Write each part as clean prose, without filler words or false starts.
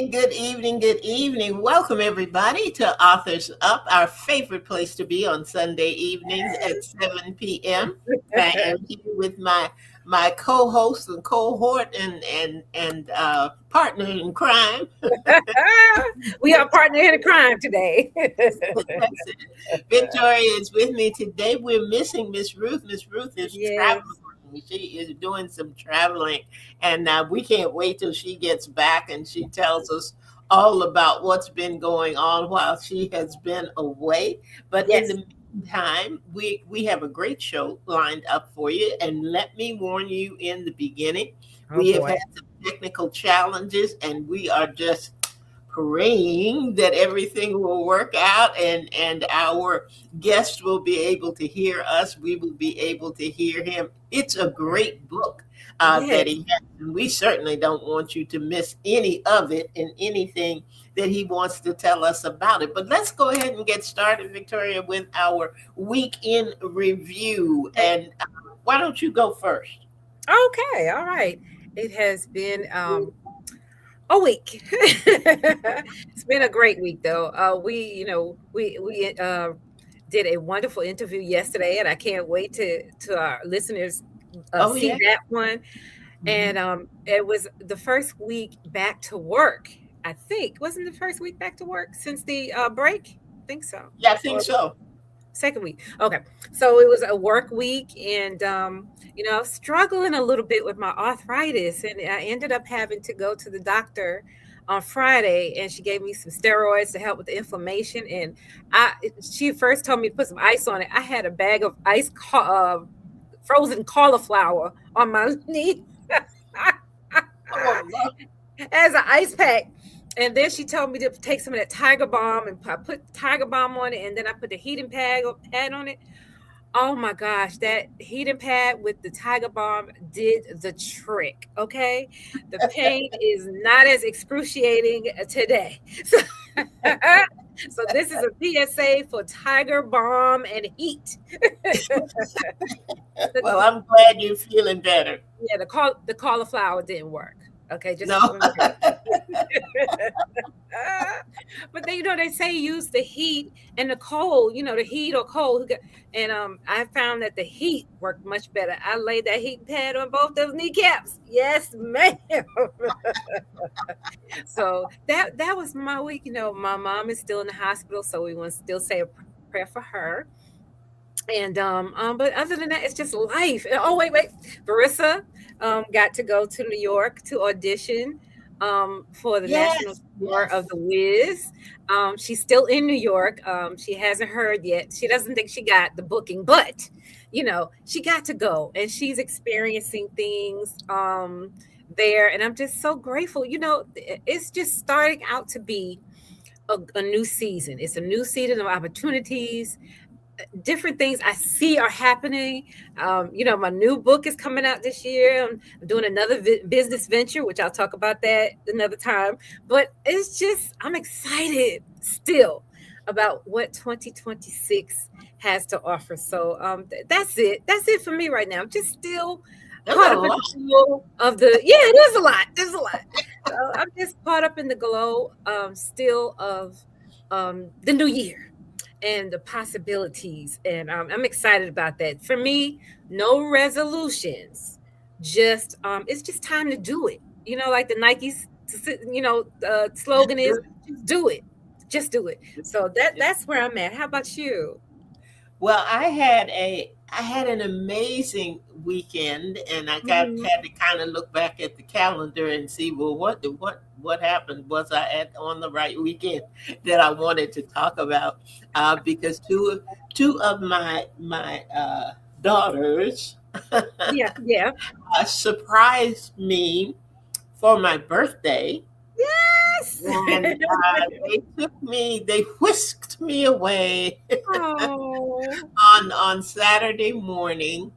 good evening, good evening. Welcome, everybody, to Authors Up, our favorite place to be on Sunday evenings at 7 p.m. I am here with my co-host and cohort and partner in crime. We are partner in a crime today. That's it. Victoria is with me today. We're missing Miss Ruth. Miss Ruth is traveling. Yes. She is doing some traveling, and we can't wait till she gets back and she tells us all about what's been going on while she has been away. But in Yes. the meantime, we have a great show lined up for you. And let me warn you in the beginning, Oh we have boy. had some technical challenges, and we are just praying that everything will work out and our guest will be able to hear us. We will be able to hear him. It's a great book that Yes. he has, and we certainly don't want you to miss any of it and anything that he wants to tell us about it. But let's go ahead and get started, Victoria, with our week in review. And why don't you go first? Okay. All right. It has been a week. It's been a great week though. We did a wonderful interview yesterday, and I can't wait to our listeners Oh, see yeah. that one. And Mhm. it was the first week back to work. I think wasn't the first week back to work since the break. I think so. Yeah, I think Or so. second week. Okay. So it was a work week and struggling a little bit with my arthritis, and I ended up having to go to the doctor on Friday, and she gave me some steroids to help with the inflammation. And I she first told me to put some ice on it. I had a bag of frozen cauliflower on my knee Oh, Lord. as an ice pack. And then she told me to take some of that Tiger Balm, and I put Tiger Balm on it, and then I put the heating pad on it. Oh my gosh, that heating pad with the Tiger Balm did the trick. Okay, the pain is not as excruciating today. So, so this is a PSA for Tiger Balm and heat. Well, The, I'm glad you're feeling better. yeah, the cauliflower didn't work. Okay, just No. let me tell you. But they say use the heat and the cold, the heat or cold. And I found that the heat worked much better. I laid that heat pad on both those kneecaps. Yes, ma'am. So that was my week. My mom is still in the hospital, so we want to still say a prayer for her. And but other than that, it's just life. And, oh wait, Barissa got to go to New York to audition for the national Yes, tour of yes. the Wiz. She's still in New York. She hasn't heard yet. She doesn't think she got the booking, but she got to go, and she's experiencing things there. And I'm just so grateful. It's just starting out to be a new season. It's a new season of opportunities, different things I see are happening. My new book is coming out this year. I'm doing another business venture, which I'll talk about that another time. But it's just, I'm excited still about what 2026 has to offer. So that's it. That's it for me right now. I'm just still That's caught a up in lot. the glow of the, yeah, it is a lot. There's a lot. So I'm just caught up in the glow still of the new year and the possibilities. And I'm excited about that. For me, no resolutions. Just it's just time to do it. Like the Nike's slogan is, just do it. Just do it. So that's where I'm at. How about you? Well, I had an amazing weekend, and I Mhm. had to kind of look back at the calendar and see, well, what happened? Was I on the right weekend that I wanted to talk about? Because two of my daughters Yeah, yeah. surprised me for my birthday. Yes. And they whisked me away Oh. on Saturday morning.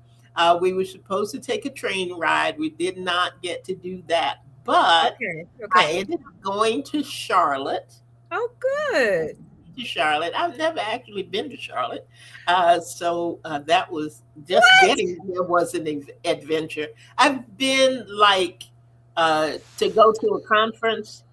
We were supposed to take a train ride. We did not get to do that, but Okay. I Okay. ended up going to Charlotte. Oh, good. To Charlotte, I've never actually been to Charlotte, so that was just What? getting there was an adventure. I've been like to go to a conference.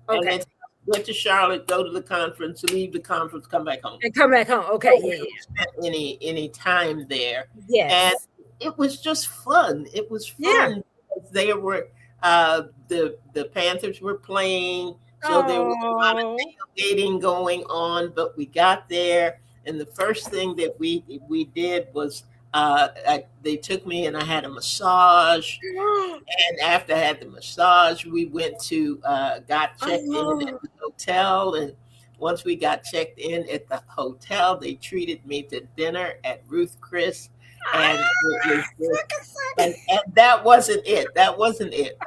and Okay. it's went to Charlotte, go to the conference, leave the conference, come back home. And come back home. Okay. So we Yeah. haven't spent any time there, and Yes. it was just fun. It was Yeah. fun because there were the Panthers were playing, so there was a lot of Oh. tailgating going on. But we got there, and the first thing that we did was they took me and I had a massage. And after I had the massage, we went to got checked in at Oh. the hotel. And once we got checked in at the hotel, they treated me to dinner at Ruth Chris, and it was just, Sucker, sucker. and that wasn't it. That wasn't it.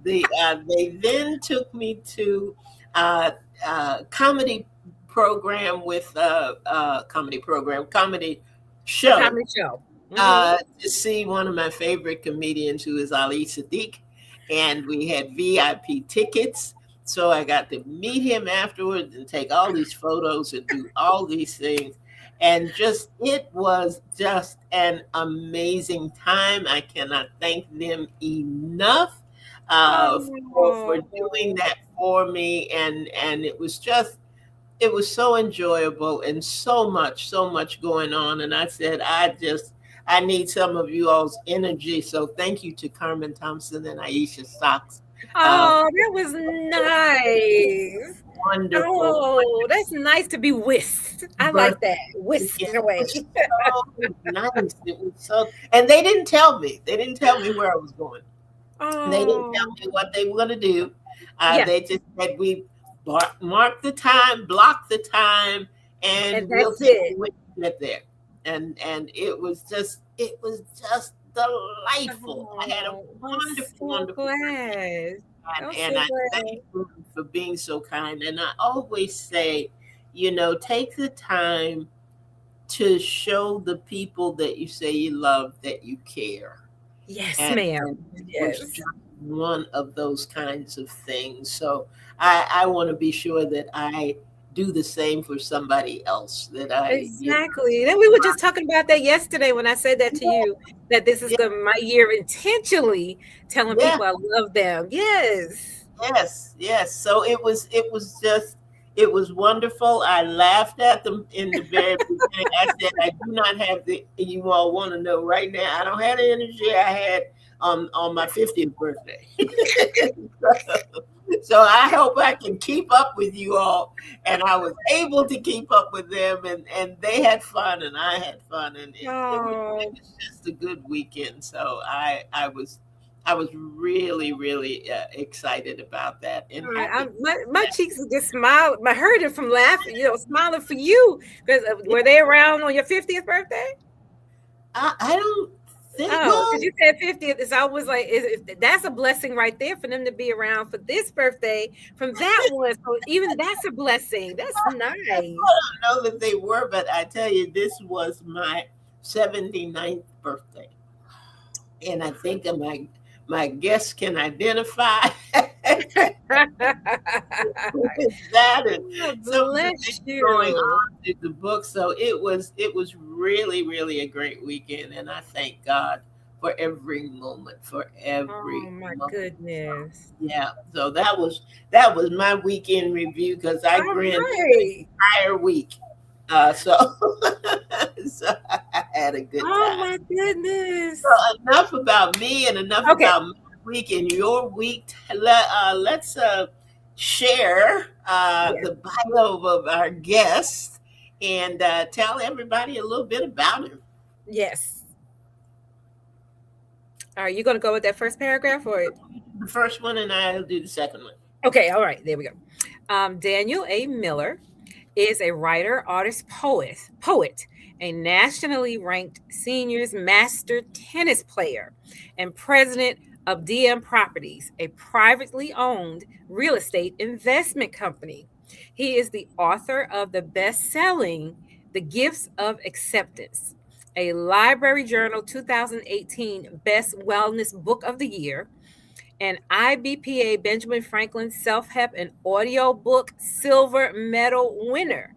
They then took me to uh, comedy program with comedy A show comedy show. Mm-hmm. to see one of my favorite comedians, who is Ali Sadiq, and we had VIP tickets. So I got to meet him afterwards and take all these photos and do all these things. And just, it was just an amazing time. I cannot thank them enough for doing Oh. that for me. And it was just, it was so enjoyable and so much going on. And I said, I need some of you all's energy. So thank you to Carmen Thompson and Aisha Stocks. Oh, that was nice. Wonderful, Oh, that's nice to be whisked. I birthday. like that. Whisked It away. was so nice. It was so, and they didn't tell me. They didn't tell me where I was going. They didn't tell Oh, me what they were going to do. yeah. They just said, we mark the time, block the time, And and we'll that's take it. you when you get there. And it was just delightful. I had a Oh, I'm wonderful, so wonderful birthday, glad. I'm and so I glad. thank you for being so kind. And I always say, take the time to show the people that you say you love that you care. Yes, And ma'am. it was Yes. just one of those kinds of things. So I want to be sure that I do the same for somebody else. That Exactly. Then we were just talking about that yesterday when I said that to you, that this is yeah, gonna my year intentionally telling yeah, people I love them. Yes. yes, yes. So it was wonderful. I laughed at them in the very beginning. I said, I do not have the, you all want to know right now, I don't have the energy I had on my 50th birthday. So I hope I can keep up with you all. And I was able to keep up with them, and they had fun and I had fun, and it Oh, was just a good weekend. So I was really, really excited about that and happy. my cheeks are just smile. I heard it from laughing, smiling for you. Because Yeah, were they around on your 50th birthday? I don't think, Oh, because well, you said 50th. It's always like that's a blessing right there for them to be around for this birthday from that one. So even that's a blessing. That's nice. I don't know that they were, but I tell you, this was my 79th birthday. And I think of my guests can identify with that, and God some of the things bless going you. on in the book. So it was really, really a great weekend, and I thank God for every moment, for Oh every my moment. So, goodness. yeah, so that was my weekend review, because I All grinned the right. entire week. So, so I had a good Oh time. my So goodness. enough about me and enough Okay. about my week and your week. Let's share Yes. the bio of our guest, and tell everybody a little bit about him. Yes. Are you going to go with that first paragraph or? The first one, and I'll do the second one. Okay. All right. There we go. Daniel A. Miller is a writer, artist, poet, a nationally ranked seniors master tennis player, and president of DM Properties, a privately owned real estate investment company. He is the author of the best-selling The Gifts of Acceptance, a Library Journal 2018 Best Wellness Book of the Year, an IBPA Benjamin Franklin Self Help and Audio Book Silver Medal winner,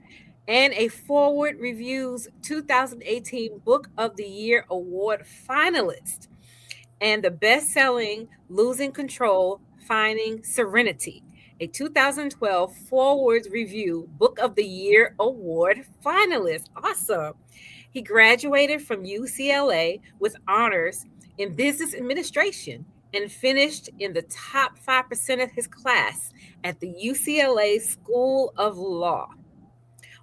and a Forward Reviews 2018 Book of the Year Award finalist, and the best selling Losing Control Finding Serenity, a 2012 Forwards Review Book of the Year Award finalist. Awesome. He graduated from UCLA with honors in business administration and finished in the top 5% of his class at the UCLA School of Law.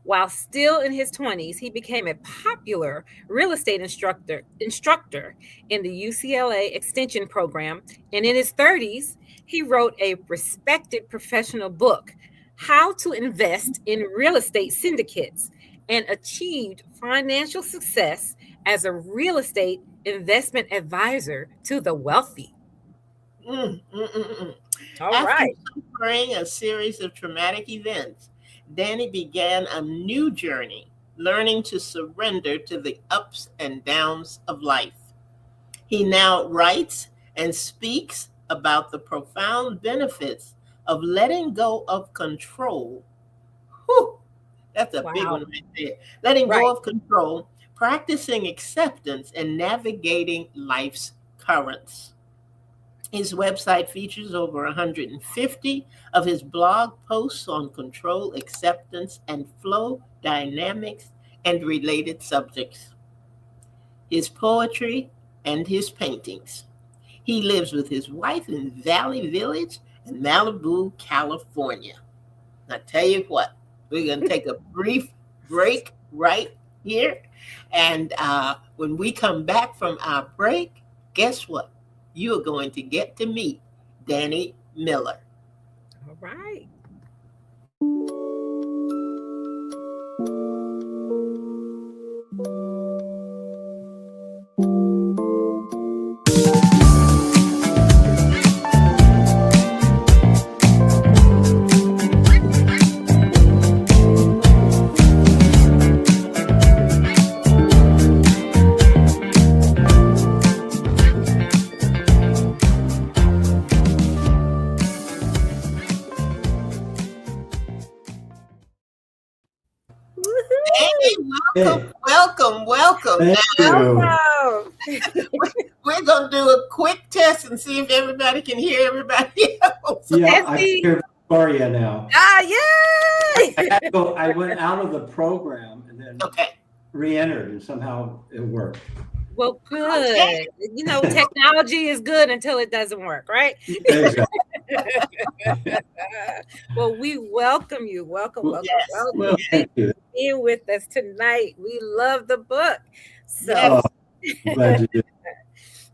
While still in his 20s, he became a popular real estate instructor in the UCLA Extension program, and in his 30s, he wrote a respected professional book, How to Invest in Real Estate Syndicates, and achieved financial success as a real estate investment advisor to the wealthy. Mm, mm, mm, mm. All After right. suffering a series of traumatic events, Danny began a new journey, learning to surrender to the ups and downs of life. He now writes and speaks about the profound benefits of letting go of control. Whew, that's a big one Wow. right there. Letting go Right. of control, practicing acceptance, and navigating life's currents. His website features over 150 of his blog posts on control, acceptance, and flow dynamics and related subjects. His poetry and his paintings. He lives with his wife in Valley Village in Malibu, California. I tell you what, we're going to take a brief break right here. And when we come back from our break, guess what? You are going to get to meet Danny Miller. All right. Danny, Woohoo! welcome, Hey, welcome, welcome. thank Now, you. Welcome. we're going to do a quick test and see if everybody can hear everybody else. Yeah, I can Testing. hear Victoria now. Ah, yay! I had to go, I went out of the program and then Okay, re-entered and somehow it worked. Well, okay. good. You know, technology is good until it doesn't work, right? Exactly. Well, we welcome you. Welcome, Well, welcome, Yes, well, welcome. Thank thank you. you for being with us tonight. We love the book. Oh, So, yes. I'm glad you did.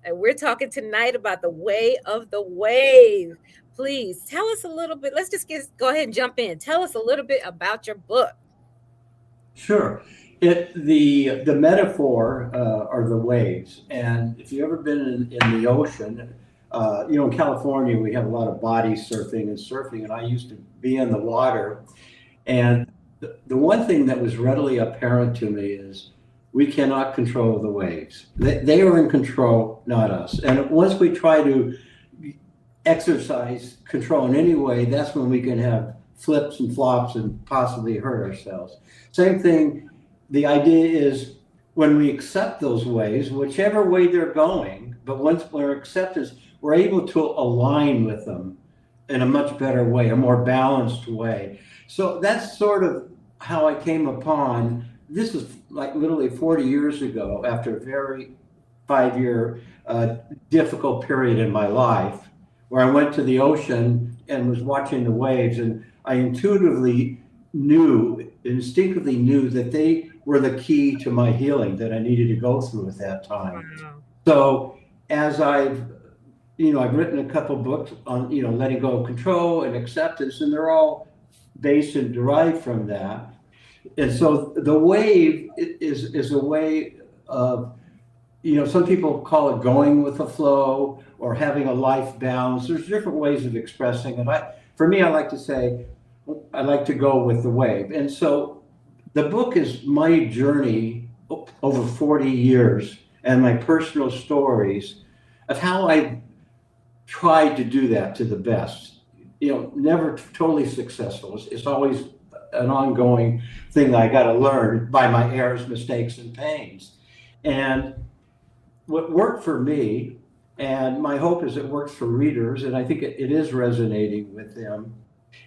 and we're talking tonight about the way of the wave. Please tell us a little bit. Let's just go ahead and jump in. Tell us a little bit about your book. Sure. The metaphor are the waves, and if you've ever been in the ocean, in California we have a lot of body surfing, and I used to be in the water. And the one thing that was readily apparent to me is we cannot control the waves. They are in control, not us. And once we try to exercise control in any way, that's when we can have flips and flops and possibly hurt ourselves. Same thing, the idea is when we accept those waves, whichever way they're going, but once we're acceptance, we're able to align with them in a much better way, a more balanced way. So that's sort of how I came upon this was like literally 40 years ago after a very 5 year difficult period in my life where I went to the ocean and was watching the waves, and I instinctively knew that they were the key to my healing that I needed to go through at that time. Wow. So as I've written a couple books on, letting go of control and acceptance, and they're all based and derived from that. And so the wave is a way of, some people call it going with the flow or having a life balance. There's different ways of expressing it. For me, I like to say, I like to go with the wave. And so the book is my journey over 40 years and my personal stories of how I tried to do that to the best. Never totally successful. It's always an ongoing thing that I got to learn by my errors, mistakes, and pains. And what worked for me, and my hope is it works for readers, and I think it is resonating with them,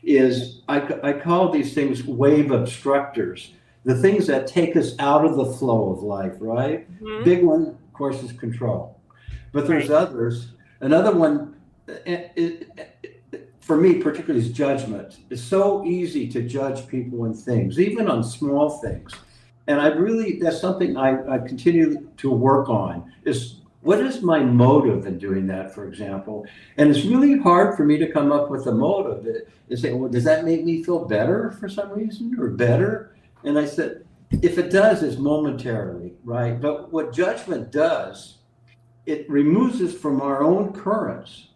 is I call these things wave obstructors, the things that take us out of the flow of life, right? Mhm. Big one, of course, is control. But there's Right. others. Another one, for me particularly, is judgment. It's so easy to judge people and things, even on small things. And I really, that's something I continue to work on is what is my motive in doing that, for example? And it's really hard for me to come up with a motive and say, well, does that make me feel better for some reason or better? And I said, if it does, it's momentarily, right? But what judgment does, it removes us from our own currents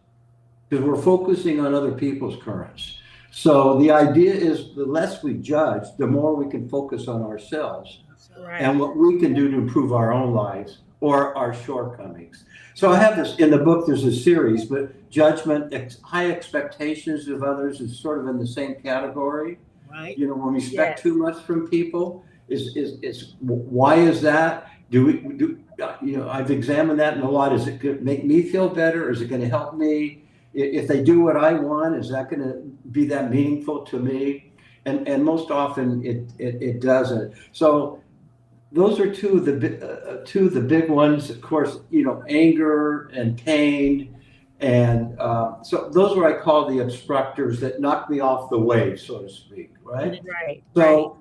because we're focusing on other people's currents. So the idea is the less we judge, the more we can focus on ourselves and Right. what we can do to improve our own lives or our shortcomings. So I have this in the book, there's a series, but judgment, high expectations of others is sort of in the same category. Right. You know, when we expect Yes. too much from people, is why is that? Do we do? You know, I've examined that in a lot. Is it going to make me feel better? Is it going to help me? If they do what I want, is that going to be that meaningful to me? And most often it doesn't. So those are two of the big ones. Of course, you know, anger and pain. And so those are what I call the obstructors that knock me off the wave, so to speak, right? Right. Right. So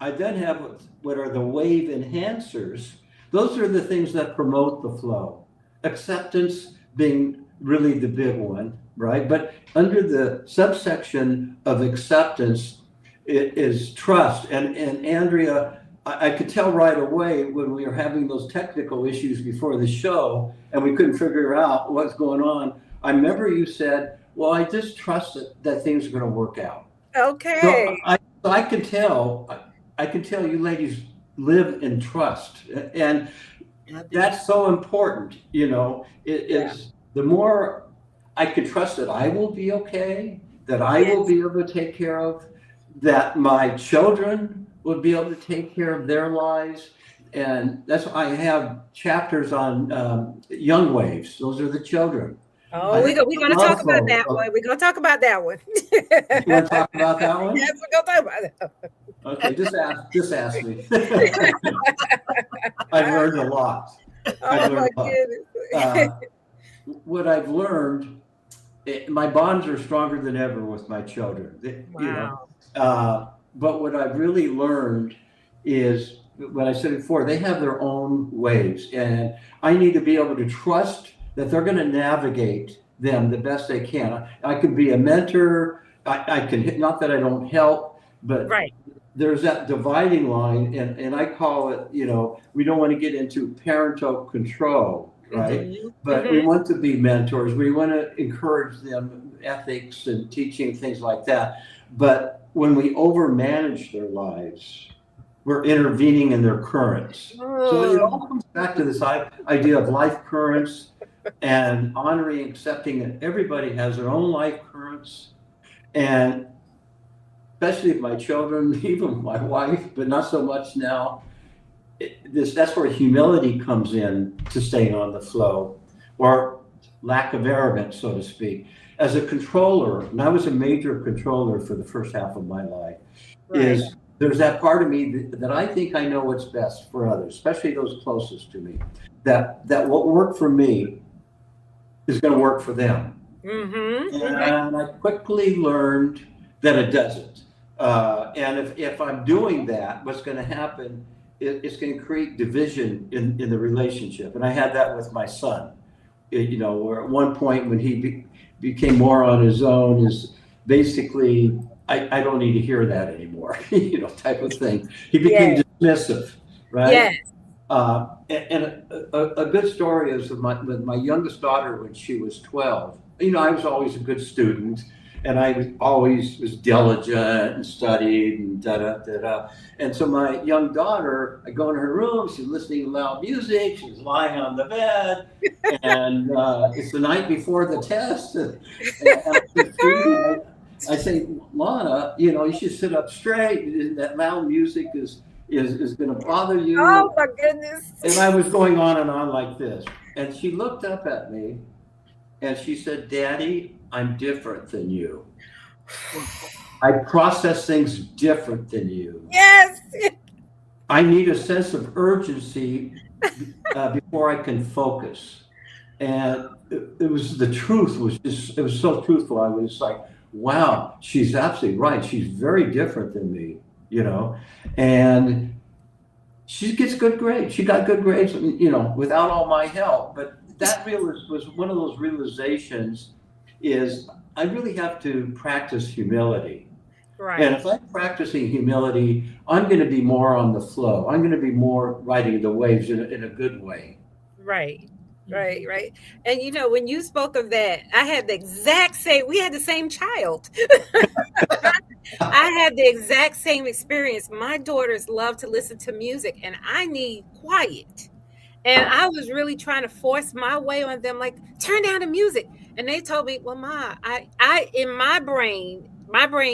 I then have what are the wave enhancers. Those are the things that promote the flow. Acceptance being really the big one, right? But under the subsection of acceptance it is trust. And Andrea, I could tell right away when we were having those technical issues before the show and we couldn't figure out what's going on. I remember you said, well, I just trust that things are going to work out. Okay. So I can tell you ladies live in trust, and I do. that's so important. You know, it Yeah. is the more I can trust that I will be okay, that I will Yes. be able to take care of, that my children will be able to take care of their lives. And that's why I have chapters on young waves. Those are the children. I Oh, have we're the gonna talk love about flow. that one. We're gonna talk about that one. You want to talk about that Yes, one? we're gonna talk about that. Okay, just ask me. I've learned a lot. I've Oh my learned a lot. goodness. Uh, what I've learned, my bonds are stronger than ever with my children. You know, Wow. but what I've really learned is what I said before. They have their own ways, and I need to be able to trust that they're going to navigate them the best they can. I can be a mentor. I can not that I don't help, but Right. there's that dividing line, and I call it, you know, we don't want to get into parental control, right? Hmm. But we Hmm. want to be mentors. We want to encourage them ethics and teaching things like that. But when we overmanage their lives, we're intervening in their currents. So it Oh, all comes back to this idea of life currents and honoring, accepting that everybody has their own life currents. And especially my children, even my wife, but not so much now. That's where humility comes in to staying on the flow, or lack of arrogance, so to speak. As a controller, and I was a major controller for the first half of my life, right. is there's that part of me that I think I know what's best for others, especially those closest to me. That what worked for me is going to work for them. Hmm. Hmm. And I quickly learned that it doesn't. And if I'm doing that, what's going to happen it's going to create division in the relationship. And I had that with my son. You know, where at one point when he became more on his own, is basically, I don't need to hear that anymore, you know, type of thing. He became Yes. dismissive, right? Yes. And a good story is with my youngest daughter when she was 12. You know, I was always a good student, and I was always was diligent and studied and da da da da. And so my young daughter, I go in her room, she's listening to loud music, she's lying on the bed, and it's the night before the test. And I'm just reading, I say, Lana, you know, you should sit up straight. That loud music is going to bother you. Oh my goodness. And I was going on and on like this. And she looked up at me and she said, Daddy, I'm different than you. I process things different than you. Yes. I need a sense of urgency before I can focus. And it was the truth was just, it was so truthful. I was like, wow, she's absolutely right. She's very different than me, you know, and she gets good grades. She got good grades, without all my help. But that was one of those realizations is I really have to practice humility. And Right. if I'm practicing humility, I'm going to be more on the flow. I'm going to be more riding the waves in a good way. Right. Right, Mhm. right. And when you spoke of that, I had the exact same, we had the same child. I had the exact same experience. My daughters love to listen to music and I need quiet. And I was really trying to force my way on them, like, turn down the music. And they told me, well, Ma, in my brain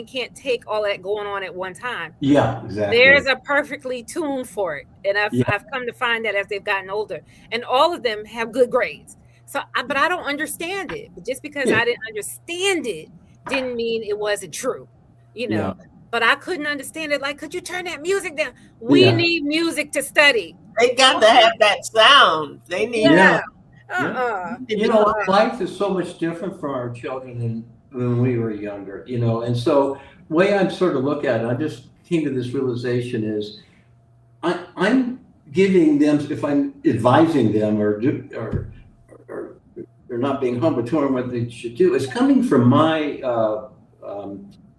can't take all that going on at one time. Yeah, exactly. There's a perfectly tuned for it. And Yeah, I've come to find that as they've gotten older. And all of them have good grades. But I don't understand it. But just because yeah, I didn't understand it didn't mean it wasn't true, you yeah, know. But I couldn't understand it. Like, could you turn that music down? We yeah, need music to study. They got to have that sound. They need Yeah. yeah, yeah. to You be know, quiet. life is so much different for our children than when we were younger, and so the way I'm sort of look at it, I just came to this realization is I'm giving them, if I'm advising them or they're not being humble to them what they should do, it's coming from my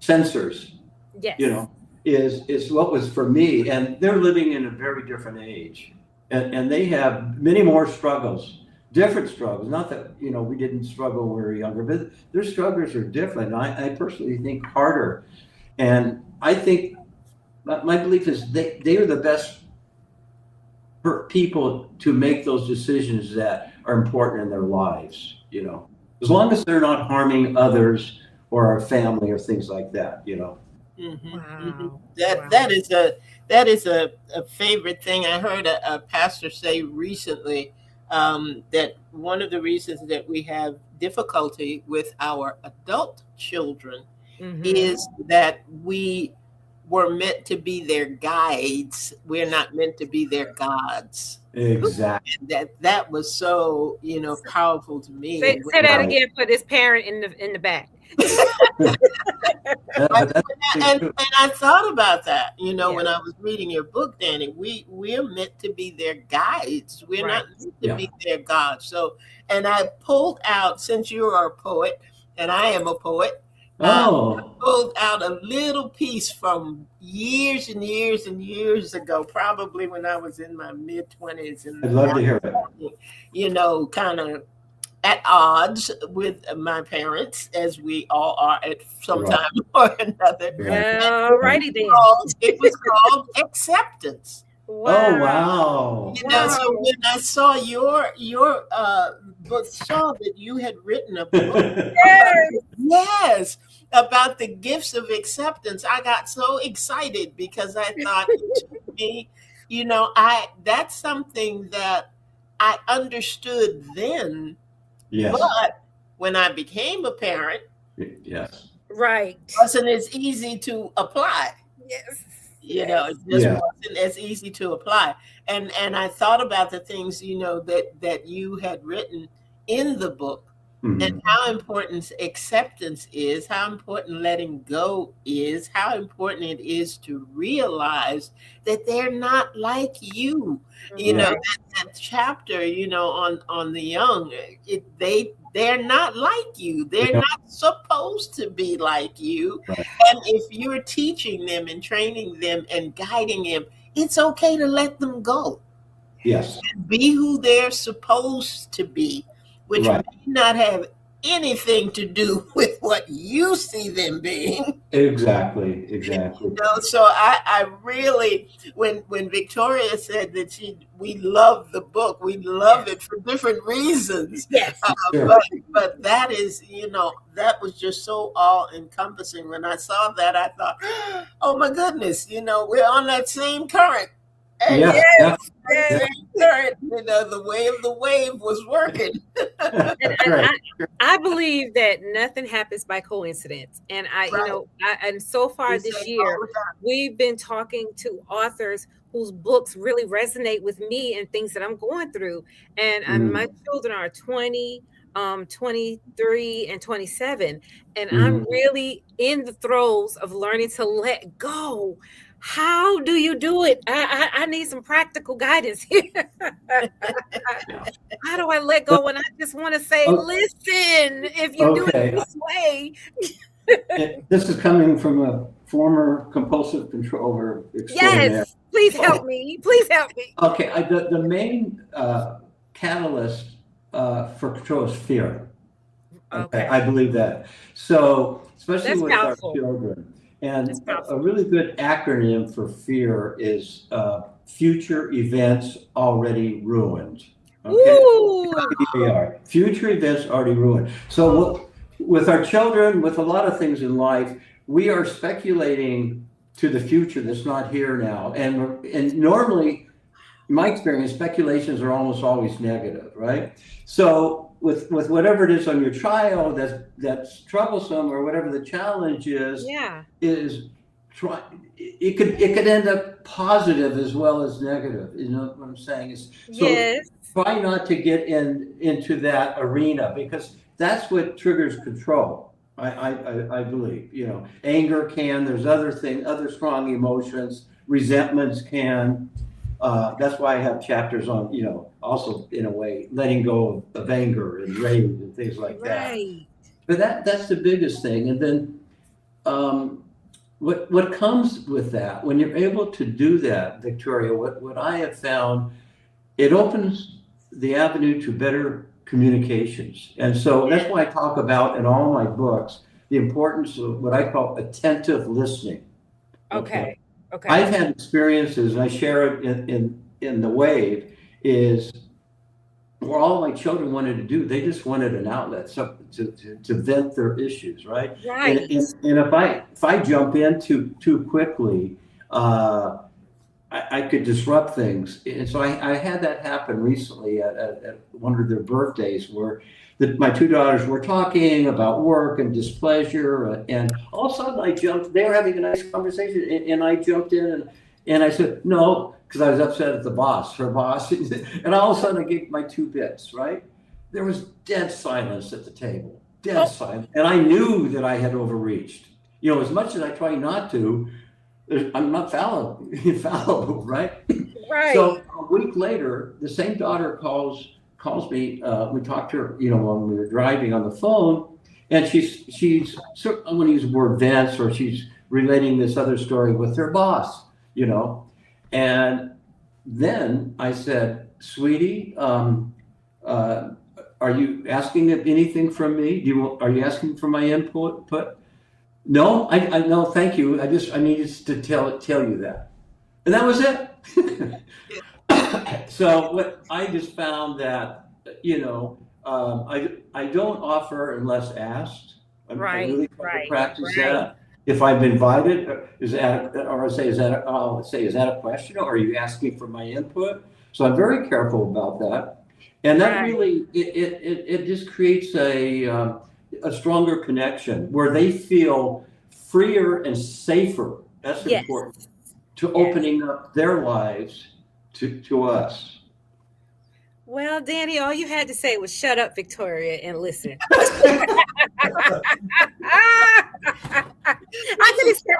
sensors, you Yes. know, is what was for me. And they're living in a very different age. And they have many more struggles, different struggles. Not that, we didn't struggle when we were younger, but their struggles are different. I personally think harder. And I think my belief is they are the best people to make those decisions that are important in their lives, as long as they're not harming others or our family or things like that, Hmm. Hmm. Wow. That Wow. that is a that is a favorite thing. I heard a pastor say recently that one of the reasons that we have difficulty with our adult children Mhm. is that we were meant to be their guides. We're not meant to be their gods. Exactly. That was so powerful to me. Say And say that Right. again for this parent in the back. I, But that's true. and I thought about that, Yeah. when I was reading your book, Danny. We're meant to be their guides. We're not Right. meant to Yeah. be their gods. So, and I pulled out, since you are a poet and I am a poet, Oh, pulled out a little piece from years and years and years ago, probably when I was in my mid 20s, and I'd love to hear it. kind of at odds with my parents, as we all are at some Right. time or another. Right. All Right. righty then. It was called acceptance. Oh, Wow. wow. So Wow. when I saw your book, saw that you had written a book about, Yes. yes, about the gifts of acceptance, I got so excited because I thought it took me, I that's something that I understood then, Yes. but when I became a parent, Yes. Right. wasn't as easy to apply. Yes. It Yes. just Yeah. wasn't as easy to apply. And I thought about the things, that you had written in the book, and Mhm. how important acceptance is, how important letting go is, how important it is to realize that they're not like you. Yeah. Right. That chapter, on the young, they're not like you. They're Yeah. not supposed to be like you. Right. And if you're teaching them and training them and guiding them, it's okay to let them go. Yes. Be who they're supposed to be, which may Right. not have anything to do with what you see them being. Exactly. Exactly. So I really, when Victoria said that we love the book, we love Yes. it for different reasons. Yes. Uh, Sure. but that is, that was just so all encompassing. When I saw that, I thought, oh my goodness, we're on that same current. Yeah, Yes, yeah, yes. The way of the wave was working. And right. I believe that nothing happens by coincidence. And Right. and so We far say this it all year, the time. we've been talking to authors whose books really resonate with me and things that I'm going through. And my Mm, children are 20, 23, and 27. And I'm mm. really in the throes of learning to let go. How do you do it? I need some practical guidance here. Yeah. How do I let Well, go when I just want to say, o- listen, if you do it okay. this way? This is coming from a former compulsive controller extraordinaire. Yes, please help me. Please help me. Okay, the main catalyst for control is fear. Okay, I Okay. believe that. So, especially That's with our powerful. children, That's and a powerful. really good acronym for fear is future events already ruined. Okay, Ooh. FEAR, future events already ruined. So, with our children, with a lot of things in life, we are speculating to the future that's not here now, and normally my experience, speculations are almost always negative, right? So with whatever it is on your child that's troublesome or whatever the challenge Yeah. is try it could end up positive as well as negative. You know what I'm saying? Is so Yes. try not to get into that arena because that's what triggers control. I believe, anger can, there's other strong emotions, resentments can, that's why I have chapters on, also in a way, letting go of anger and rage and things like that. Right. But that's the biggest thing. And then um, what comes with that, when you're able to do that, Victoria, what I have found, it opens the avenue to better communications. And so that's Yeah. why I talk about in all my books the importance of what I call attentive listening. Okay. Okay. Okay. I've had experiences, and I share it in the wave, is where all my children wanted to do, they just wanted an outlet, so to vent their issues, right? And, Right. and, and if I jump in too quickly, uh, I could disrupt things. And so I had that happen recently at one of their birthdays where my two daughters were talking about work and displeasure. And all of a sudden they were having a nice conversation and I jumped in and I said, no, because I was upset at her boss. And all of a sudden I gave my two bits, right? There was dead silence at the table, dead Oh, silence. And I knew that I had overreached. As much as I try not to, I'm not fallible, right? right. So a week later, the same daughter calls me. We talked to her, when we were driving on the phone, and I'm going to use the word vents, or she's relating this other story with her boss, and then I said, "Sweetie, uh, are you asking anything from me? Are you asking for my input?" No, I no, thank you. I needed to tell you that, and that was it. So what I just found that I don't offer unless asked. I Right. really try to Right. practice Right. that. If I'm invited, I'll say, is that a question, or are you asking for my input? So I'm very careful about that, and that Right. really it just creates a stronger connection where they feel freer and safer. That's Yes. important to Yes. opening up their lives to us. Well, Danny, all you had to say was shut up, Victoria, and listen. I Which can is accept. I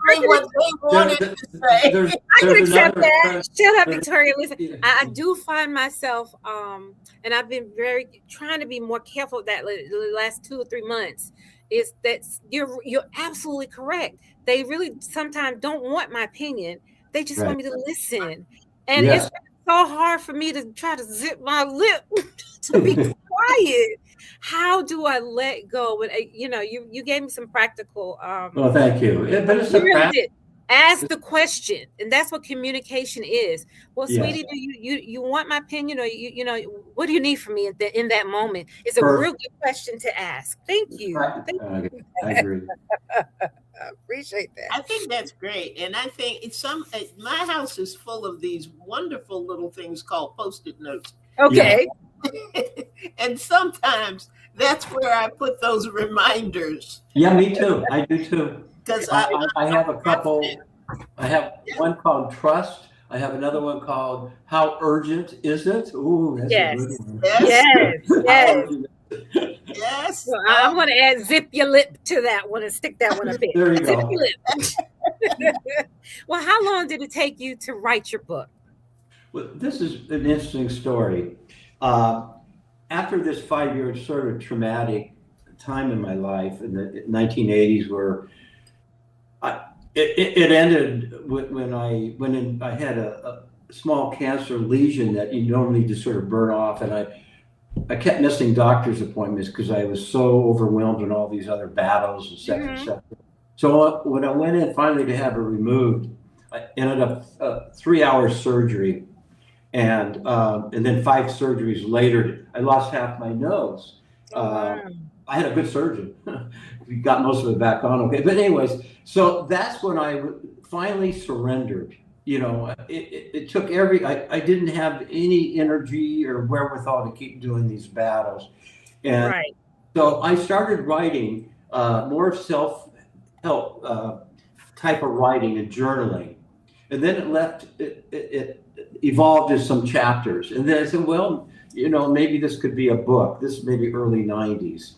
probably can. what they There, wanted there- to say. there's I can there's accept another that. term. Shut up, There, Victoria. Listen, yeah, I do find myself, and I've been very trying to be more careful of that the last 2 or 3 months. Is that you're absolutely correct. They really sometimes don't want my opinion. They just want right. me to listen, and it's Yes. been so hard for me to try to zip my lip to be quiet. How do I let go? But you gave me some practical Well, thank you. But it's you a really practice. did. Ask the question, and that's what communication is. Well, Yes. sweetie, do you want my opinion, or what do you need from me in that moment? It's a real Perfect. good question to ask. Thank you. Right. Thank Okay, I agree. I appreciate that. I think that's great, and I think it's my house is full of these wonderful little things called post-it notes, Yeah. Okay. and sometimes that's where I put those reminders Yeah, me too. I do too. because I have a have to. couple. I have Yeah. one called Trust. I have another one called How Urgent Is It? Ooh, that's a good Yes. one. Yes, Yes. How Yes. urgent is it? yes. Well, I'm going to add zip your lip to that one and stick that one a bit. There you Zip your go. lip. Well, how long did it take you to write your book? Well, this is an interesting story. Uh, After this 5 year sort of traumatic time in my life in the 1980s, where it ended when I went in, I had a small cancer lesion that you normally just sort of burn off, and I kept missing doctor's appointments because I was so overwhelmed in all these other battles and et cetera, et Hmm. cetera. So when I went in finally to have it removed, I ended up 3 hour surgery, and then 5 surgeries later, I lost half my nose. Oh, Uh, wow. I had a good surgeon. We got most of it back on okay. But anyways, so that's when I finally surrendered. It took I didn't have any energy or wherewithal to keep doing these battles. And Right. so I started writing more self help type of writing and journaling. And then it evolved as some chapters. And then I said, well, maybe this could be a book. This may be early 90s.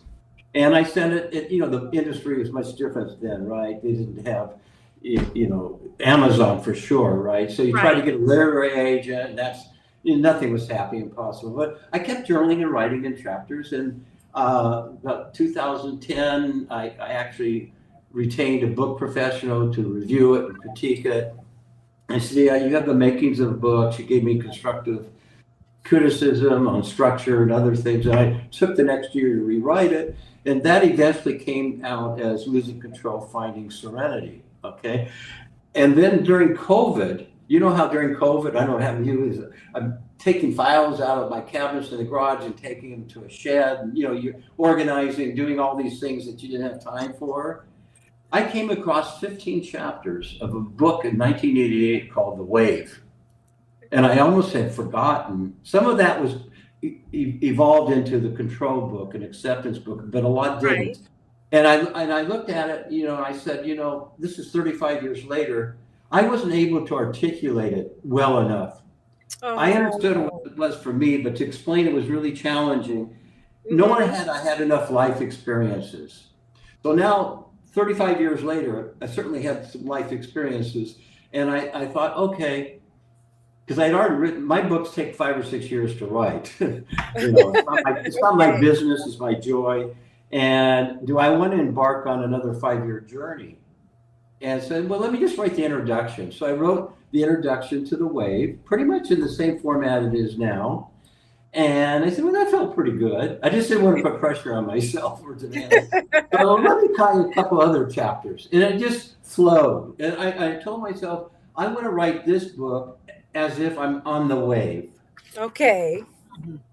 And I sent the industry was much different then, right? They didn't have, Amazon for sure, right? So you try to Right. get a literary agent, and nothing was happy and possible. But I kept journaling and writing in chapters. And about 2010, I actually retained a book professional to review it and critique it. I said, yeah, you have the makings of a book. She gave me constructive criticism on structure and other things. And I took the next year to rewrite it. And that eventually came out as Losing Control, Finding Serenity. Okay. And then during COVID, you know how during COVID, I don't have you, is I'm taking files out of my cabinets in the garage and taking them to a shed. And, you're organizing, doing all these things that you didn't have time for. I came across 15 chapters of a book in 1988 called The Wave. And I almost had forgotten. Some of that was evolved into the control book and acceptance book, but a lot Right. didn't. And I looked at it, and I said, this is 35 years later. I wasn't able to articulate it well enough. I understood what Oh. it was for me, but to explain it was really challenging. Nor Hmm. had I had enough life experiences. So now, 35 years later, I certainly had some life experiences, and I thought, okay, because I'd already written my books take 5 or 6 years to write. It's not my Okay. business; it's my joy. And do I want to embark on another 5 year journey? And said, well, let me just write the introduction. So I wrote the introduction to The Wave, pretty much in the same format it is now. And I said, well, that felt pretty good. I just didn't want to put pressure on myself or demands. So let me tell you a couple other chapters. And it just flowed. And I told myself, I'm going to write this book as if I'm on the wave. Okay.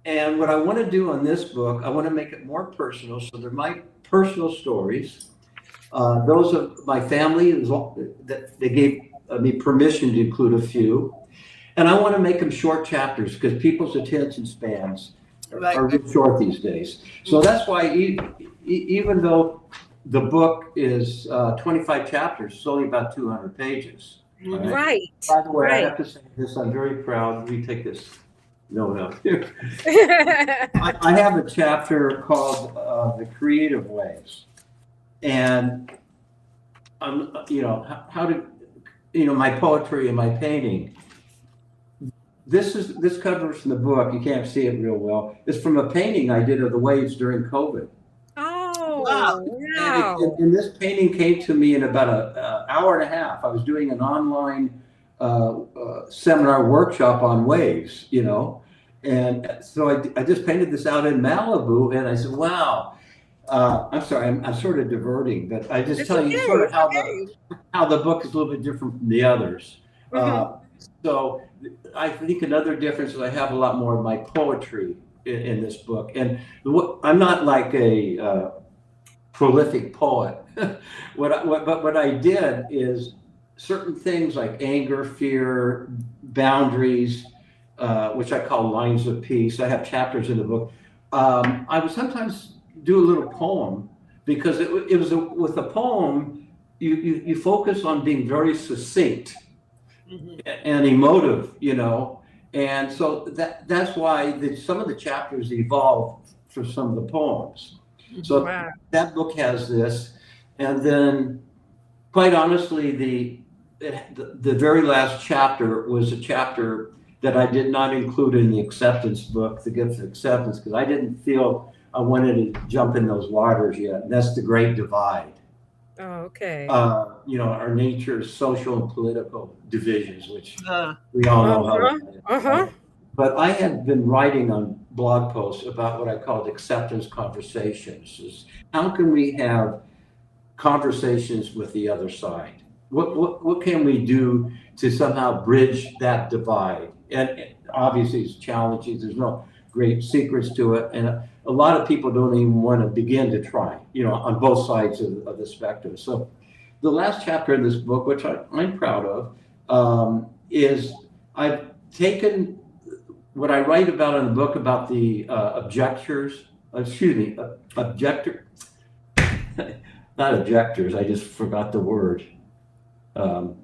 And what I want to do on this book, I want to make it more personal. So they're my personal stories. Those of my family that they gave me permission to include a few. And I want to make them short chapters because people's attention spans Right. are real short these days. So that's why even though the book is 25 chapters, it's only about 200 pages. All Mhm. right. Right. By the way, I Right. have to say this, I'm very proud. We take this note out here. I have a chapter called The Creative Ways. And how to, my poetry and my painting. This covers from the book. You can't see it real well. It's from a painting I did of the waves during COVID. Wow. Oh, And, wow. this painting came to me in about an hour and a half. I was doing an online seminar workshop on waves, and so I just painted this out in Malibu, and I said, wow. I'm sorry, I'm sort of diverting, but I just It's tell okay. you sort of It's okay. how the book is a little bit different from the others. Hmm. So I think another difference is I have a lot more of my poetry in this book, and I'm not like a prolific poet But what I did is certain things like anger, fear, boundaries, which I call lines of peace. I have chapters in the book. I would sometimes do a little poem because it was with a poem, you focus on being very succinct Mhm. and emotive, and so that's why some of the chapters evolve for some of the poems. Mhm. So Wow. that book has this, and then quite honestly, the very last chapter was a chapter that I did not include in the acceptance book, the gift of acceptance, because I didn't feel I wanted to jump in those waters yet. And that's the great divide. Oh, okay. Our nature's social and political divisions, which Uh, we all know how Uh-huh. that is, Uh-huh. right? But I had been writing on blog posts about what I called acceptance conversations. Is how can we have conversations with the other side? What can we do to somehow bridge that divide? And obviously, it's challenging. There's no great secrets to it, and a lot of people don't even want to begin to try. On both sides of the spectrum. So, the last chapter in this book, which I'm proud of, is I've taken what I write about in the book about the objectors. Excuse me, objector not objectors, I just forgot the word, um,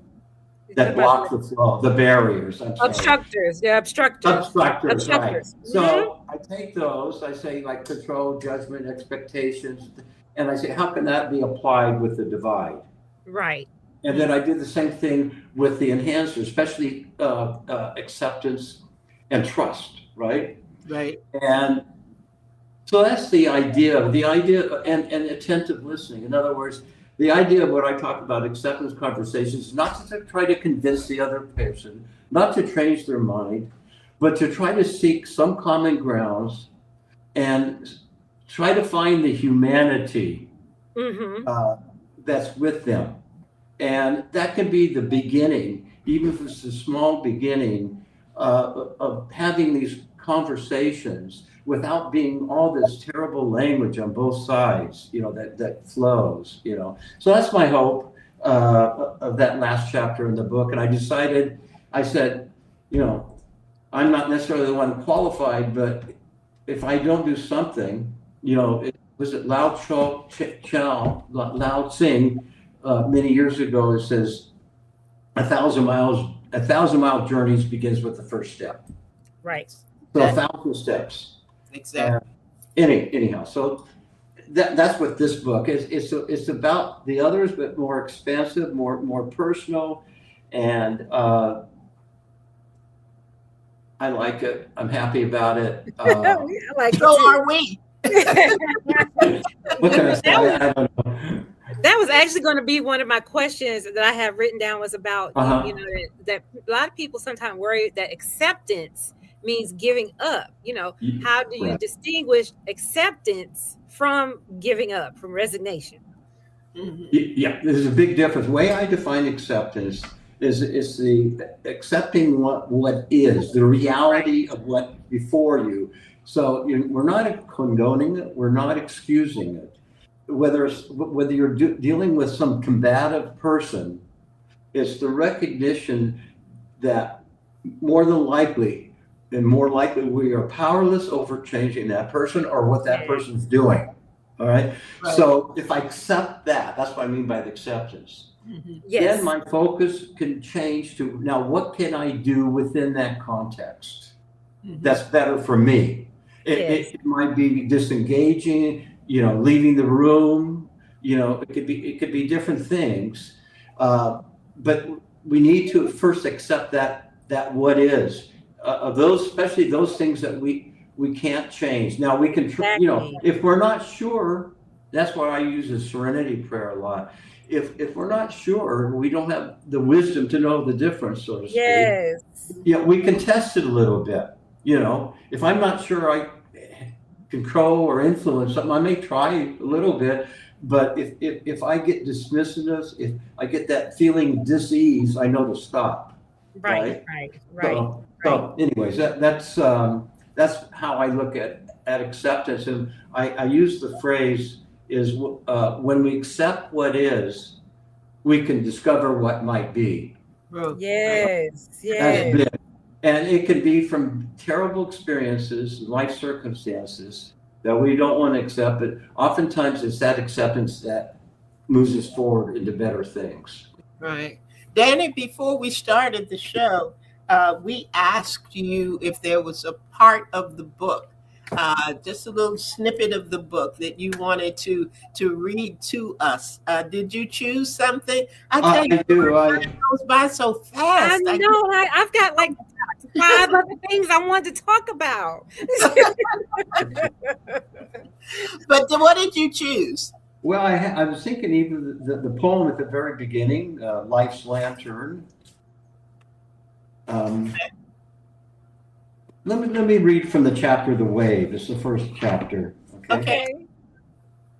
You talking that about block the flow, the barriers, I'm sorry. obstructors? Yeah, obstructors. Obstructors, right. Obstructors. So I take those, I say like control, judgment, expectations, and I say, how can that be applied with the divide? Right. And then I do the same thing with the enhancers, especially acceptance and trust, right? right. And so that's the idea and attentive listening. In other words, the idea of what I talk about acceptance conversations is not to try to convince the other person, not to change their mind, but to try to seek some common grounds and try to find the humanity Mm-hmm. uh, that's with them. And that can be the beginning, even if it's a small beginning, of having these conversations without being all this terrible language on both sides, that flows, So that's my hope of that last chapter in the book. And I said, you know, I'm not necessarily the one qualified, but if I don't do something, was it Lao Tsing, many years ago, it says, a thousand mile journeys begins with the first step. Right. So a That thousand steps. And exactly. anyhow, so that's what this book is. It's about the others, but more expansive, more personal, and I like it. I'm happy about it. I like it So too. are we. What can I say? That was I don't know. that was actually going to be one of my questions that I have written down was about you Uh-huh. know that a lot of people sometimes worry that acceptance means giving up. How do you Right. distinguish acceptance from giving up, from resignation? Mhm. Yeah, there's a big difference. The way I define acceptance is the accepting what is, the Right. reality of what before you. So we're not condoning it, we're not excusing it. Whether you're dealing with some combative person, it's the recognition that more than likely, more likely we are powerless over changing that person or what that Yeah. person's doing. All right. Right. So if I accept that, that's what I mean by the acceptance. Mhm. Then Yes. my focus can change to now what can I do within that context Mhm. that's better for me? It, Yes. it might be disengaging, leaving the room, it could be different things. Uh, but we need to first accept that what is of those, especially those things that we can't change. Now we can, Exactly. if we're not sure, that's why I use the serenity prayer a lot. If we're not sure, we don't have the wisdom to know the difference, so to speak. Yes. Yeah, we can test it a little bit. If I'm not sure I control or influence something, I may try a little bit. But if I get dismissive, if I get that feeling dis-ease, I know to stop. Right. Right. Right. Right. So, Right. so anyways, that's how I look at acceptance, and I use the phrase is when we accept what is, we can discover what might be. Right. Yes, That's yes. big. And it can be from terrible experiences, life circumstances that we don't want to accept, but oftentimes it's that acceptance that moves us forward into better things. Right. Danny, before we started the show, we asked you if there was a part of the book, just a little snippet of the book that you wanted to read to us. Did you choose something? I tell you, I do. time goes by so I fast. know. I've got like five other things I wanted to talk about. But what did you choose? Well, I was thinking even the poem at the very beginning, Life's Lantern. Um, let me read from the chapter The Wave. It's the first chapter. Okay. Okay.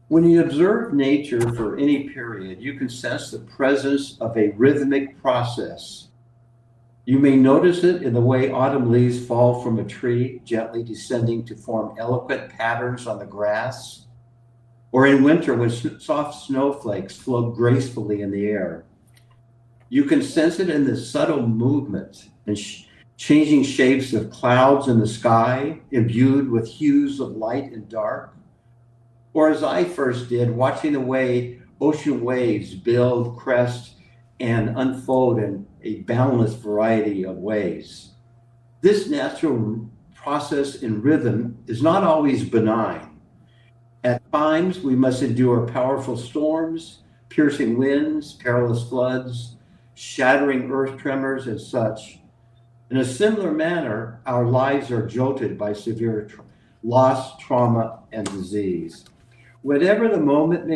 When you observe nature for any period, you can sense the presence of a rhythmic process. You may notice it in the way autumn leaves fall from a tree, gently descending to form eloquent patterns on the grass, or in winter when soft snowflakes float gracefully in the air. You can sense it in the subtle movement and changing shapes of clouds in the sky, imbued with hues of light and dark. Or as I first did, watching the way ocean waves build, crest, and unfold in a boundless variety of ways. This natural process in rhythm is not always benign. At times, we must endure powerful storms, piercing winds, perilous floods, shattering earth tremors, and such. In a similar manner, our lives are jolted by severe loss, trauma, and disease. Whatever the moment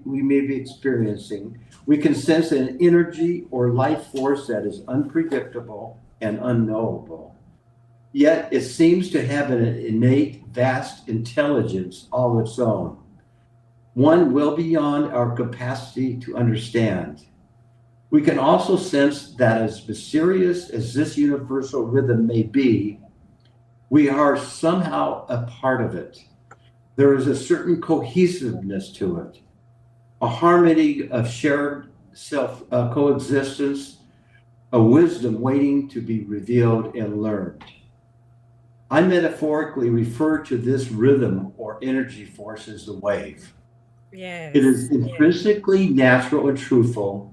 we may be experiencing, we can sense an energy or life force that is unpredictable and unknowable. Yet it seems to have an innate, vast intelligence all its own, one well beyond our capacity to understand. We can also sense that as mysterious as this universal rhythm may be, we are somehow a part of it. There is a certain cohesiveness to it, a harmony of shared self coexistence, a wisdom waiting to be revealed and learned. I metaphorically refer to this rhythm or energy force as the wave. It is Yes. Yes. intrinsically natural and truthful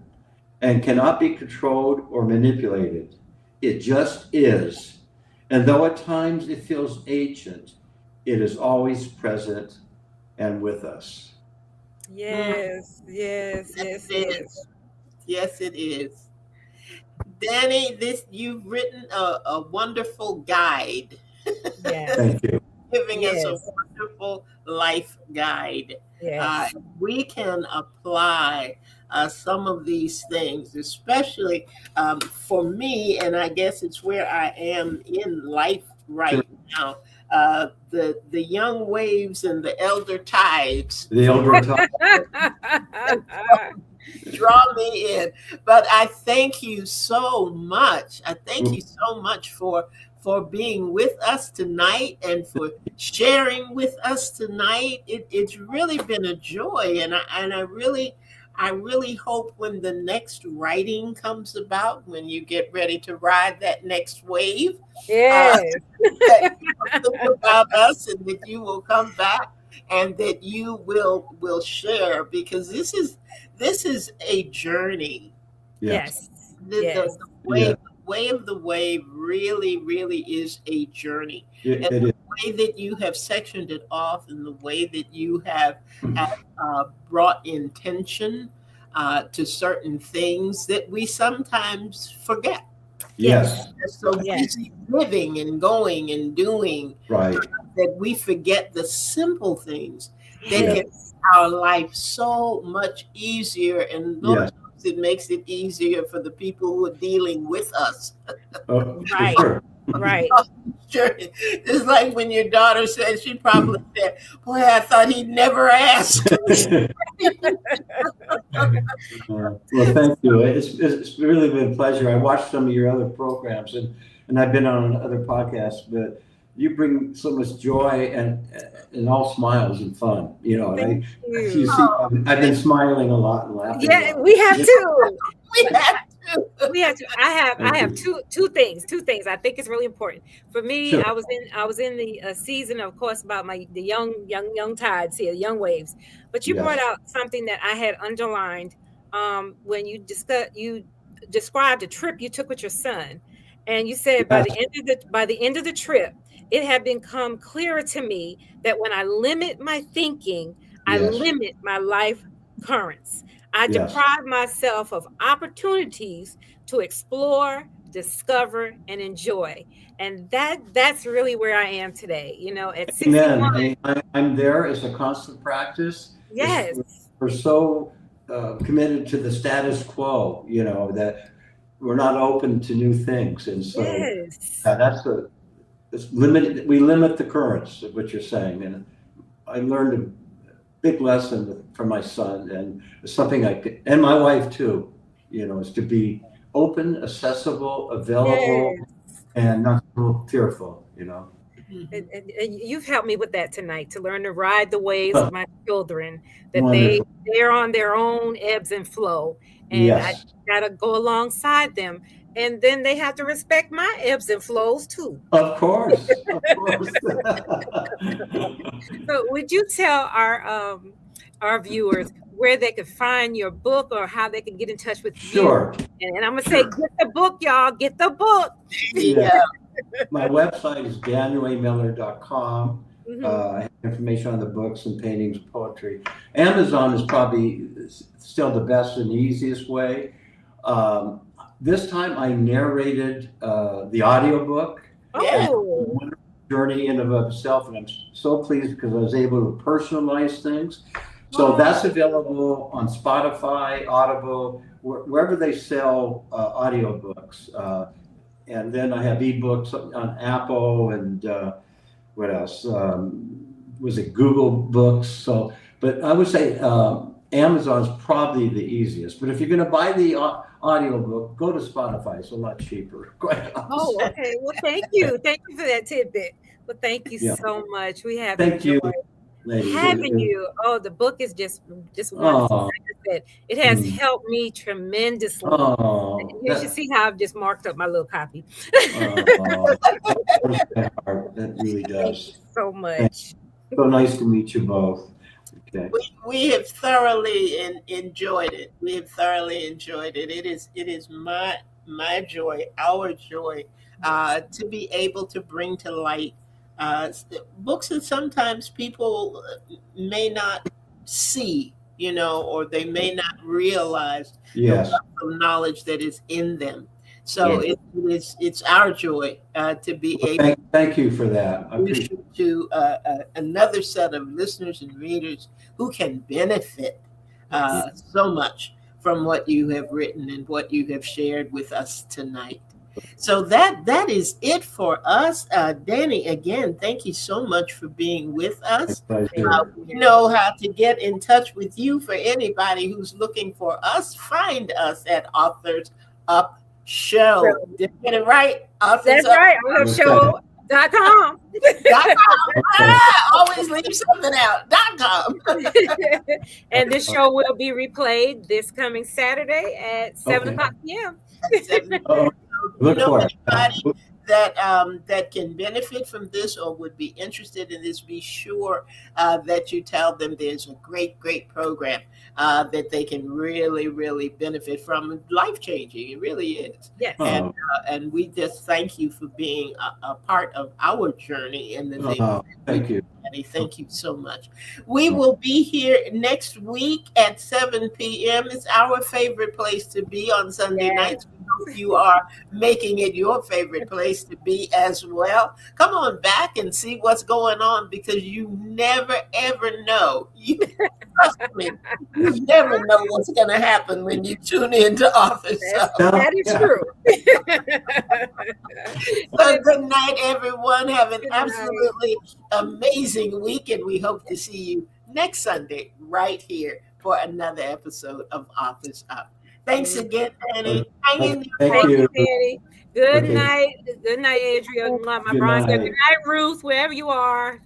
and cannot be controlled or manipulated. It just is. And though at times it feels ancient, it is always present and with us. Mm, Yes. Yes. yes, Yes. it is. Yes. Yes, it is. Danny, this you've written a wonderful guide, Yes. Thank you. giving us a Yes. wonderful life guide. Uh, Yes. we can apply some of these things, especially for me, and I guess it's where I am in life Sure. right now. The young waves and the elder tides The elder time. draw me in. But I thank you so much. I thank you so much for being with us tonight and for sharing with us tonight. It's really been a joy, and I really hope when the next writing comes about, when you get ready to ride that next wave, uh, Yes. that you will think about us and that you will come back and that you will share, because this is a journey. Yes. Yes. The Yes. Yeah. way of the wave really is a journey, and It the is. way that you have sectioned it off and the way that you have brought intention to certain things that we sometimes forget. Yes. Yes. We're so Yes. busy living and going and doing Right. that we forget the simple things that Yeah. can make Yes. our life so much easier. And Lord Yes. knows it makes it easier for the people who are dealing with us. Oh, for Right. sure. Right. Sure. It's like when your daughter said, she probably said, "Boy, I thought he'd never ask." Well, thank you. It's really been a pleasure. I watched some of your other programs and I've been on other podcasts, but you bring so much joy and all smiles and fun, Thank you you. see, I've been smiling a lot and laughing a Yeah, lot. we have to. We have to. We have to. I Thank have you. two things I think is really important for me. Sure. I was in the season, of course, about the young tides here, young waves. But you brought Yes. out something that I had underlined when you described a trip you took with your son, and you said Yes. by the end of the trip, it had become clearer to me that when I limit my thinking, I Yes. limit my life currents. I Yes. deprive myself of opportunities to explore, discover, and enjoy. And that's really where I am today. At 61. Amen. I'm there. It's a constant practice. It's Yes. we're so committed to the status quo, that we're not open to new things, and so Yes. that's it's limited. We limit the currents of what you're saying, and I learned a big lesson from my son, and it's something and my wife too. Is to be open, accessible, available, Yes. and not so fearful. Mhm. And you've helped me with that tonight to learn to ride the waves of my children, that Wonderful. they're on their own ebbs and flow, and I Yes. gotta go alongside them, and then they have to respect my ebbs and flows too. Of course, of course. So would you tell our viewers where they could find your book or how they can get in touch with you? Sure, And I'm gonna say, sure. get the book, y'all. Get the book. Yeah. Yeah. My website is danielamiller.com. Mhm. I have information on the books and paintings, poetry. Amazon is probably still the best and easiest way. Um, this time I narrated the audiobook, Yeah. and Oh, one journey in of itself, and I'm so pleased because I was able to personalize things. So oh, that's available on Spotify, Audible, wherever they sell audiobooks. And then I have ebooks on Apple and what else? Was it Google Books? So, but I would say Amazon's probably the easiest. But if you're going to buy the audiobook, go to Spotify. It's a lot cheaper. Quite oh, honestly. okay. Well, thank you. Thank you for that tidbit. Well, thank you Yeah. so much. We have Thank enjoyed you, ladies. having you. Oh, the book is just wonderful. Oh, Like I said, it has mm, helped me tremendously. oh, You should see how I've just marked up my little copy. oh, that warms my heart. That really Thank you does. so Thank much. So nice to meet you both. Okay. We have thoroughly enjoyed it. We have thoroughly enjoyed it. It is my joy, our joy, to be able to bring to light books that sometimes people may not see, or they may not realize the wealth Yes. of knowledge that is in them. So Yes. it's our joy to be Well, able thank you for that. I to appreciate another set of listeners and readers who can benefit Yes. so much from what you have written and what you have shared with us tonight. So that is it for us. Danny, again, thank you so much for being with my us. Thank pleasure. We you. know how to get in touch with you. For anybody who's looking for us, find us at Authors Up Show. Did I get it right? Authors That's Up right. Okay. Show.com. .com. Okay. Always leave something out. .com. And this show will be replayed this coming Saturday at 7 Okay. o'clock p.m. Oh, You look know for it. anybody that can benefit from this or would be interested in this, be sure that you tell them there's a great program that they can really benefit from. Life changing, it really is. Yes. Oh, And we just thank you for being a part of our journey in the things oh, we thank you. Patty. Thank you so much. We will be here next week at 7 p.m. It's our favorite place to be on Sunday Yes. nights. We hope you are making it your favorite place to be as well. Come on back and see what's going on, because you never ever know. You trust me. You never know what's going to happen when you tune into Office. That is Yeah. true. So good night, everyone. Have an Good night. absolutely amazing week, and we hope to see you next Sunday right here for another episode of Authors Up. Thanks again, Danny. Hang in there. Thank Thank you. you, Danny. Good Okay. night. Good night, Adria. My Good Brian said, good night. night, Ruth, wherever you are.